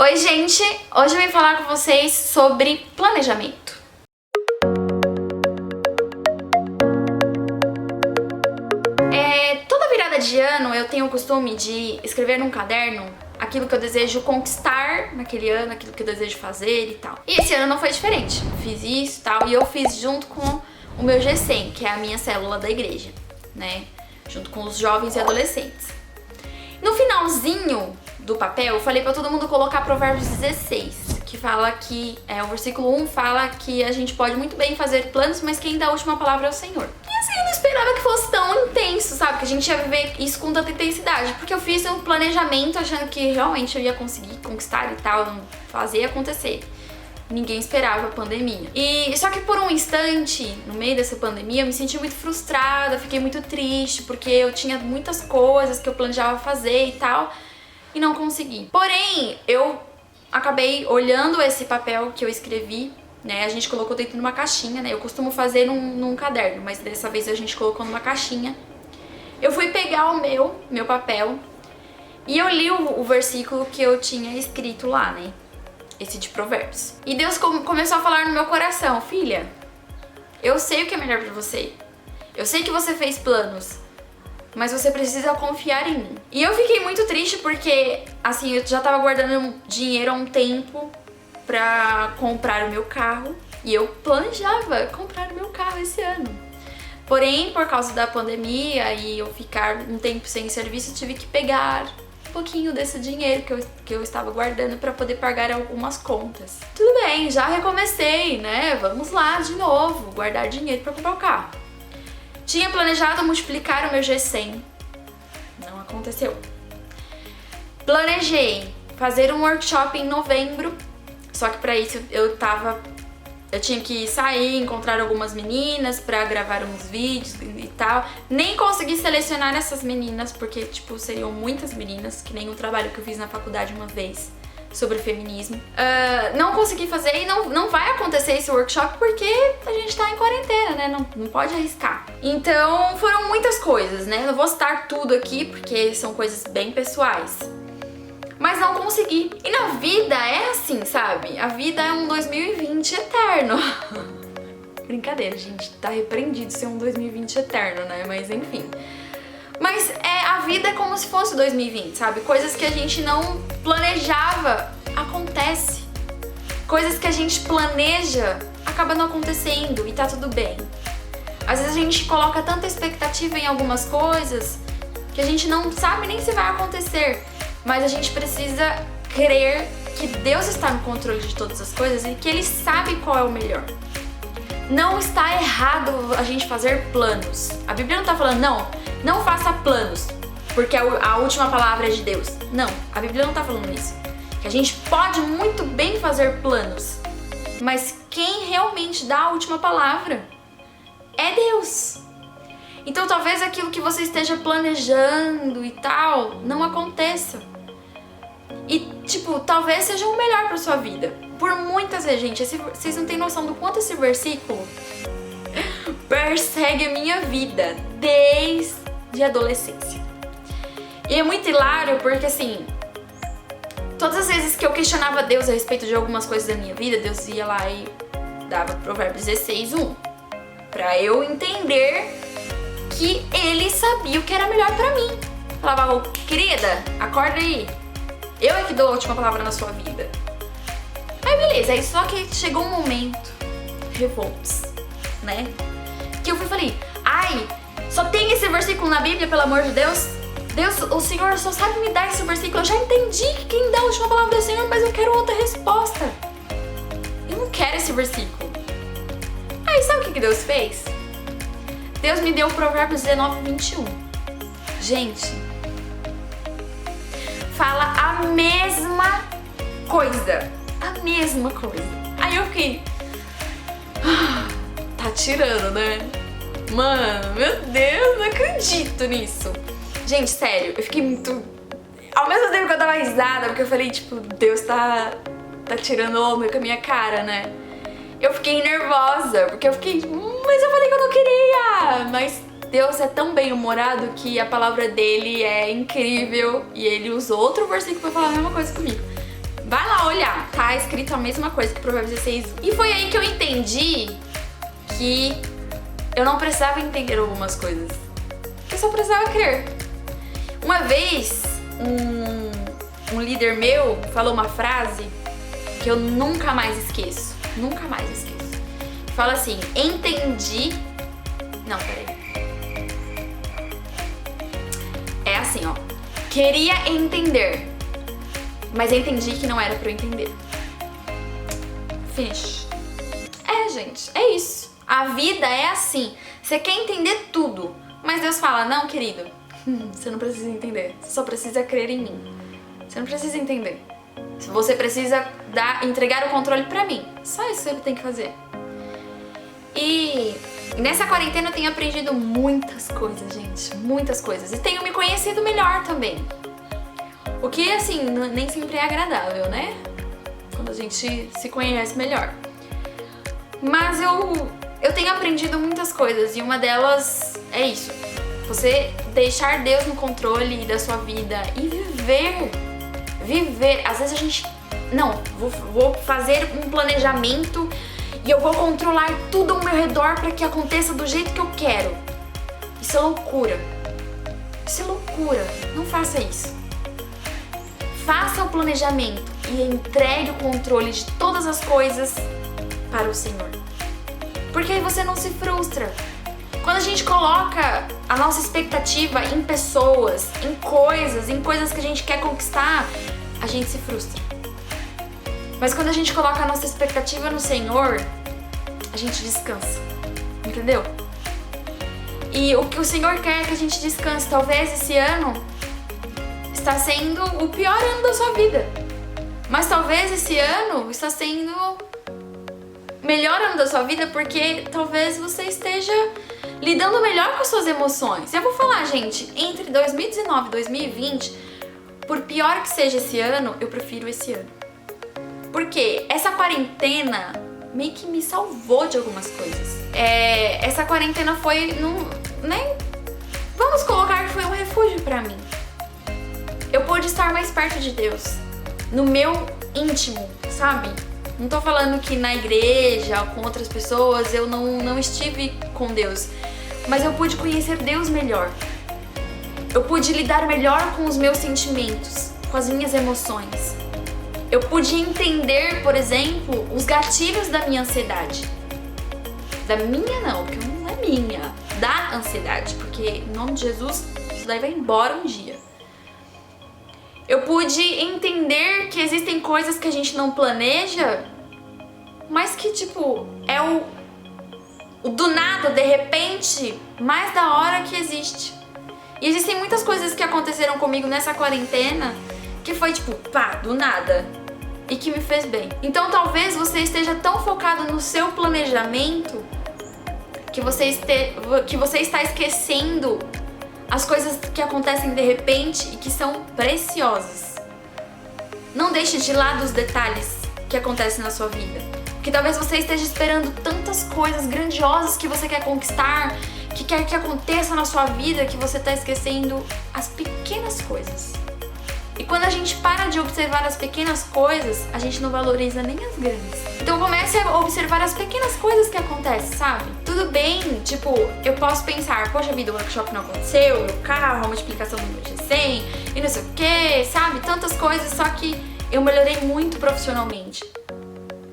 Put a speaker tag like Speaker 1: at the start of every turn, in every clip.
Speaker 1: Oi gente, hoje eu vim falar com vocês sobre planejamento. Toda virada de ano eu tenho o costume de escrever num caderno aquilo que eu desejo conquistar naquele ano, aquilo que eu desejo fazer e tal. E esse ano não foi diferente, fiz isso e tal, e eu fiz junto com o meu G100, que é a minha célula da igreja, né? Junto com os jovens e adolescentes. No finalzinho do papel, eu falei pra todo mundo colocar Provérbios 16, que fala que, o versículo 1 fala que a gente pode muito bem fazer planos, mas quem dá a última palavra é o Senhor. E assim, eu não esperava que fosse tão intenso, sabe? Que a gente ia viver isso com tanta intensidade, porque eu fiz um planejamento achando que realmente eu ia conseguir conquistar e tal, fazer acontecer. Ninguém esperava a pandemia. E só que por um instante, no meio dessa pandemia, eu me senti muito frustrada, fiquei muito triste, porque eu tinha muitas coisas que eu planejava fazer e tal, e não consegui. Porém, eu acabei olhando esse papel que eu escrevi, né? A gente colocou dentro de uma caixinha, né? Eu costumo fazer num caderno, mas dessa vez a gente colocou numa caixinha. Eu fui pegar o meu papel e eu li o versículo que eu tinha escrito lá, né? Esse de Provérbios. E Deus começou a falar no meu coração: filha, eu sei o que é melhor pra você. Eu sei que você fez planos, mas você precisa confiar em mim. E eu fiquei muito triste porque, assim, eu já tava guardando dinheiro há um tempo pra comprar o meu carro. E eu planejava comprar o meu carro esse ano. Porém, por causa da pandemia e eu ficar um tempo sem serviço, eu tive que pegar um pouquinho desse dinheiro que eu estava guardando para poder pagar algumas contas. Tudo bem, já recomecei, né? Vamos lá de novo, guardar dinheiro para comprar o carro. Tinha planejado multiplicar o meu G100. Não aconteceu. Planejei fazer um workshop em novembro, só que para isso eu tinha que sair, encontrar algumas meninas pra gravar uns vídeos e tal. Nem consegui selecionar essas meninas, porque, tipo, seriam muitas meninas, que nem o trabalho que eu fiz na faculdade uma vez sobre feminismo. Não consegui fazer e não vai acontecer esse workshop porque a gente tá em quarentena, né? Não pode arriscar. Então, foram muitas coisas, né? Eu não vou citar tudo aqui, porque são coisas bem pessoais. Mas não consegui. E na vida é assim, sabe? A vida é um 2020 eterno. Brincadeira, gente. Tá repreendido ser um 2020 eterno, né? Mas enfim. Mas a vida é como se fosse 2020, sabe? Coisas que a gente não planejava, acontece. Coisas que a gente planeja, acaba não acontecendo e tá tudo bem. Às vezes a gente coloca tanta expectativa em algumas coisas que a gente não sabe nem se vai acontecer. Mas a gente precisa crer que Deus está no controle de todas as coisas e que Ele sabe qual é o melhor. Não está errado a gente fazer planos. A Bíblia não está falando, não faça planos, porque a última palavra é de Deus. Não, a Bíblia não está falando isso. Que a gente pode muito bem fazer planos, mas quem realmente dá a última palavra é Deus. Então talvez aquilo que você esteja planejando e tal não aconteça. E, tipo, talvez seja o melhor pra sua vida. Por muitas vezes, gente, vocês não têm noção do quanto esse versículo persegue a minha vida desde a adolescência. E é muito hilário porque, assim, todas as vezes que eu questionava Deus a respeito de algumas coisas da minha vida, Deus ia lá e dava Provérbios 16:1 pra eu entender que Ele sabia o que era melhor pra mim. Falava, querida, acorda aí. Eu é que dou a última palavra na sua vida. Aí beleza, aí só que chegou um momento, revoltos, né? Que eu falei, só tem esse versículo na Bíblia, pelo amor de Deus? Deus, o Senhor só sabe me dar esse versículo. Eu já entendi que quem dá a última palavra é o Senhor, mas eu quero outra resposta. Eu não quero esse versículo. Aí sabe o que Deus fez? Deus me deu o Provérbios 19:21. Gente, fala a mesma coisa. A mesma coisa. Aí eu fiquei... tá tirando, né? Mano, meu Deus, não acredito nisso. Gente, sério, eu fiquei muito... Ao mesmo tempo que eu dava risada, porque eu falei, tipo, Deus tá tirando onda com a minha cara, né? Eu fiquei nervosa, porque eu fiquei... Mas eu falei que eu não queria! Mas Deus é tão bem-humorado que a palavra dele é incrível e ele usou outro versículo pra falar a mesma coisa comigo. Vai lá tá escrito a mesma coisa que Provérbios 16. E foi aí que eu entendi que eu não precisava entender algumas coisas. Eu só precisava crer. Uma vez, um líder meu falou uma frase que eu nunca mais esqueço. Nunca mais esqueço. Fala assim, entendi... Não, peraí. É assim, ó. Queria entender, mas entendi que não era pra eu entender. Finish. Gente, é isso. A vida é assim. Você quer entender tudo, mas Deus fala, não, querido, você não precisa entender. Você só precisa crer em mim. Você não precisa entender. Você precisa entregar o controle pra mim. Só isso que ele tem que fazer. E nessa quarentena eu tenho aprendido muitas coisas, gente. Muitas coisas. E tenho me conhecido melhor também. O que, assim, nem sempre é agradável, né? Quando a gente se conhece melhor. Mas eu tenho aprendido muitas coisas. E uma delas é isso. Você deixar Deus no controle da sua vida e viver. Viver. Às vezes a gente... Não, vou fazer um planejamento e eu vou controlar tudo ao meu redor para que aconteça do jeito que eu quero. Isso é loucura. Isso é loucura. Não faça isso. Faça o planejamento e entregue o controle de todas as coisas para o Senhor. Porque aí você não se frustra. Quando a gente coloca a nossa expectativa em pessoas, em coisas que a gente quer conquistar, a gente se frustra. Mas quando a gente coloca a nossa expectativa no Senhor, a gente descansa. Entendeu? E o que o Senhor quer é que a gente descanse. Talvez esse ano está sendo o pior ano da sua vida. Mas talvez esse ano está sendo o melhor ano da sua vida porque talvez você esteja lidando melhor com as suas emoções. Eu vou falar, gente, entre 2019 e 2020, por pior que seja esse ano, eu prefiro esse ano. Porque essa quarentena meio que me salvou de algumas coisas. Essa quarentena foi... Vamos colocar que foi um refúgio pra mim. Eu pude estar mais perto de Deus. No meu íntimo, sabe? Não tô falando que na igreja ou com outras pessoas eu não estive com Deus. Mas eu pude conhecer Deus melhor. Eu pude lidar melhor com os meus sentimentos, com as minhas emoções. Eu pude entender, por exemplo, os gatilhos da minha ansiedade. Da minha não, porque não é minha. Da ansiedade, porque em nome de Jesus isso daí vai embora um dia. Eu pude entender que existem coisas que a gente não planeja, mas que tipo, é o do nada, de repente, mais da hora que existe. E existem muitas coisas que aconteceram comigo nessa quarentena que foi tipo, pá, do nada. E que me fez bem. Então talvez você esteja tão focado no seu planejamento que você está esquecendo as coisas que acontecem de repente e que são preciosas. Não deixe de lado os detalhes que acontecem na sua vida. Porque talvez você esteja esperando tantas coisas grandiosas que você quer conquistar, que quer que aconteça na sua vida, que você está esquecendo as pequenas coisas. E quando a gente para de observar as pequenas coisas, a gente não valoriza nem as grandes. Então comece a observar as pequenas coisas que acontecem, sabe? Tudo bem, tipo, eu posso pensar, poxa vida, o workshop não aconteceu, meu carro, a multiplicação do meu G100 e não sei o que, sabe? Tantas coisas, só que eu melhorei muito profissionalmente.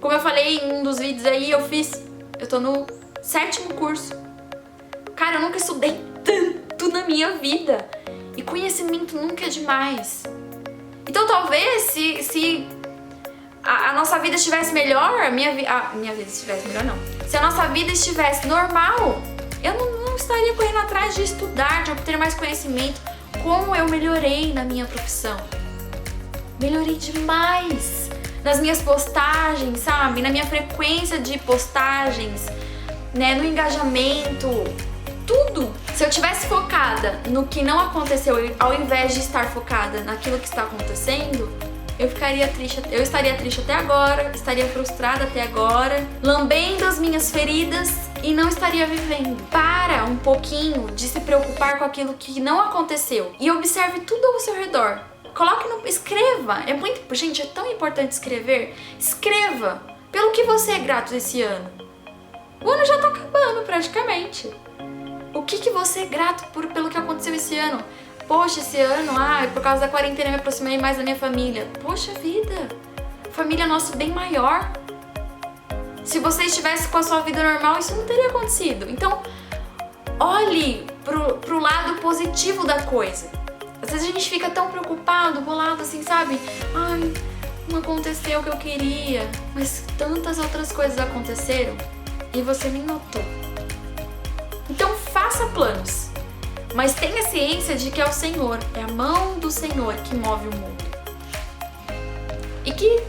Speaker 1: Como eu falei em um dos vídeos aí, eu tô no 7º curso. Cara, eu nunca estudei tanto na minha vida. E conhecimento nunca é demais. Então talvez se a nossa vida estivesse melhor, a minha vida estivesse melhor não. Se a nossa vida estivesse normal, eu não estaria correndo atrás de estudar, de obter mais conhecimento. Como eu melhorei na minha profissão. Melhorei demais nas minhas postagens, sabe? Na minha frequência de postagens, né? No engajamento, tudo. Se eu tivesse focada no que não aconteceu, ao invés de estar focada naquilo que está acontecendo, eu estaria triste até agora, estaria frustrada até agora, lambendo as minhas feridas e não estaria vivendo. Para um pouquinho de se preocupar com aquilo que não aconteceu e observe tudo ao seu redor. coloque no... Escreva. É muito... Gente, é tão importante escrever. Escreva. Pelo que você é grato esse ano. O ano já tá acabando, praticamente. O que você é grato pelo que aconteceu esse ano? Poxa, esse ano, por causa da quarentena eu me aproximei mais da minha família. Poxa vida. Família é nosso bem maior. Se você estivesse com a sua vida normal, isso não teria acontecido. Então, olhe pro lado positivo da coisa. Às vezes a gente fica tão preocupado, bolado assim, sabe? Ai, não aconteceu o que eu queria. Mas tantas outras coisas aconteceram e você nem notou. Então faça planos. Mas tenha ciência de que é o Senhor, é a mão do Senhor que move o mundo. E que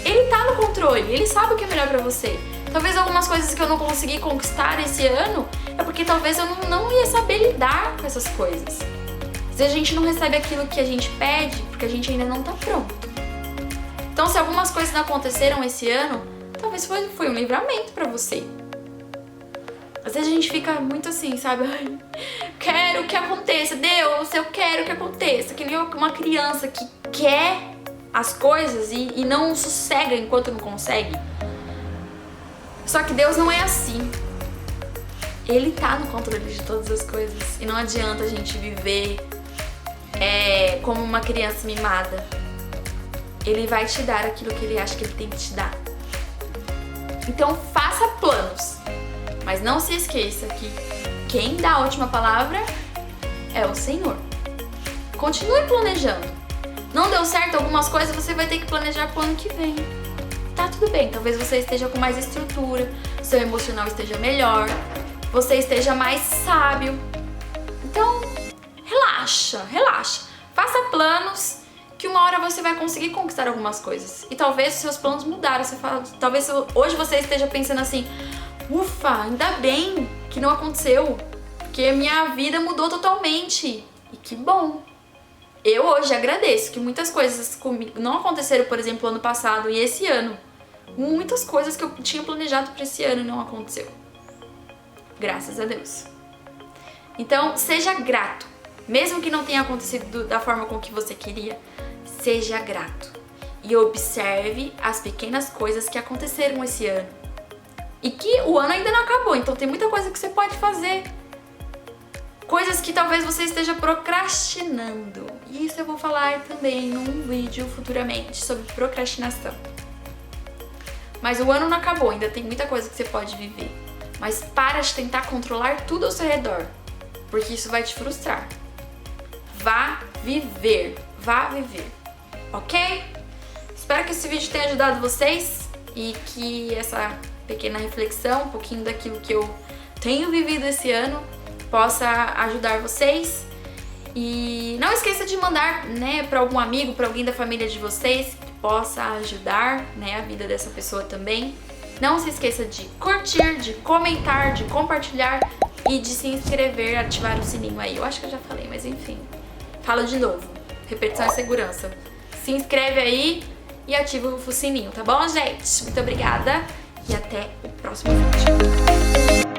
Speaker 1: Ele tá no controle, Ele sabe o que é melhor pra você. Talvez algumas coisas que eu não consegui conquistar esse ano é porque talvez eu não ia saber lidar com essas coisas. Às vezes a gente não recebe aquilo que a gente pede porque a gente ainda não tá pronto. Então se algumas coisas não aconteceram esse ano, talvez foi um livramento pra você. Às vezes a gente fica muito assim, sabe? Ai, quero que aconteça, Deus, eu quero que aconteça. Que nem uma criança que quer as coisas e não sossega enquanto não consegue. Só que Deus não é assim. Ele tá no controle de todas as coisas. E não adianta a gente viver como uma criança mimada. Ele vai te dar aquilo que Ele acha que Ele tem que te dar. Então faça planos. Mas não se esqueça que quem dá a última palavra é o Senhor. Continue planejando. Não deu certo algumas coisas, você vai ter que planejar pro ano que vem. Tá tudo bem, talvez você esteja com mais estrutura, seu emocional esteja melhor, você esteja mais sábio. Então, relaxa. Faça planos que uma hora você vai conseguir conquistar algumas coisas. E talvez os seus planos mudaram. Talvez hoje você esteja pensando assim, ufa, ainda bem que não aconteceu, porque minha vida mudou totalmente. E que bom! Eu hoje agradeço que muitas coisas comigo não aconteceram, por exemplo, ano passado e esse ano. Muitas coisas que eu tinha planejado para esse ano não aconteceu. Graças a Deus. Então, seja grato. Mesmo que não tenha acontecido da forma com que você queria, seja grato. E observe as pequenas coisas que aconteceram esse ano. E que o ano ainda não acabou, então tem muita coisa que você pode fazer. Coisas que talvez você esteja procrastinando. E isso eu vou falar também num vídeo futuramente sobre procrastinação. Mas o ano não acabou, ainda tem muita coisa que você pode viver. Mas para de tentar controlar tudo ao seu redor, porque isso vai te frustrar. Vá viver, ok? Espero que esse vídeo tenha ajudado vocês e que essa pequena reflexão, um pouquinho daquilo que eu tenho vivido esse ano, possa ajudar vocês. E não esqueça de mandar, para algum amigo, para alguém da família de vocês que possa ajudar, a vida dessa pessoa também. Não se esqueça de curtir, de comentar, de compartilhar e de se inscrever, ativar o sininho aí. Eu acho que eu já falei, mas enfim. Falo de novo. Repetição é segurança. Se inscreve aí e ativa o sininho, tá bom, gente? Muito obrigada e até o próximo vídeo.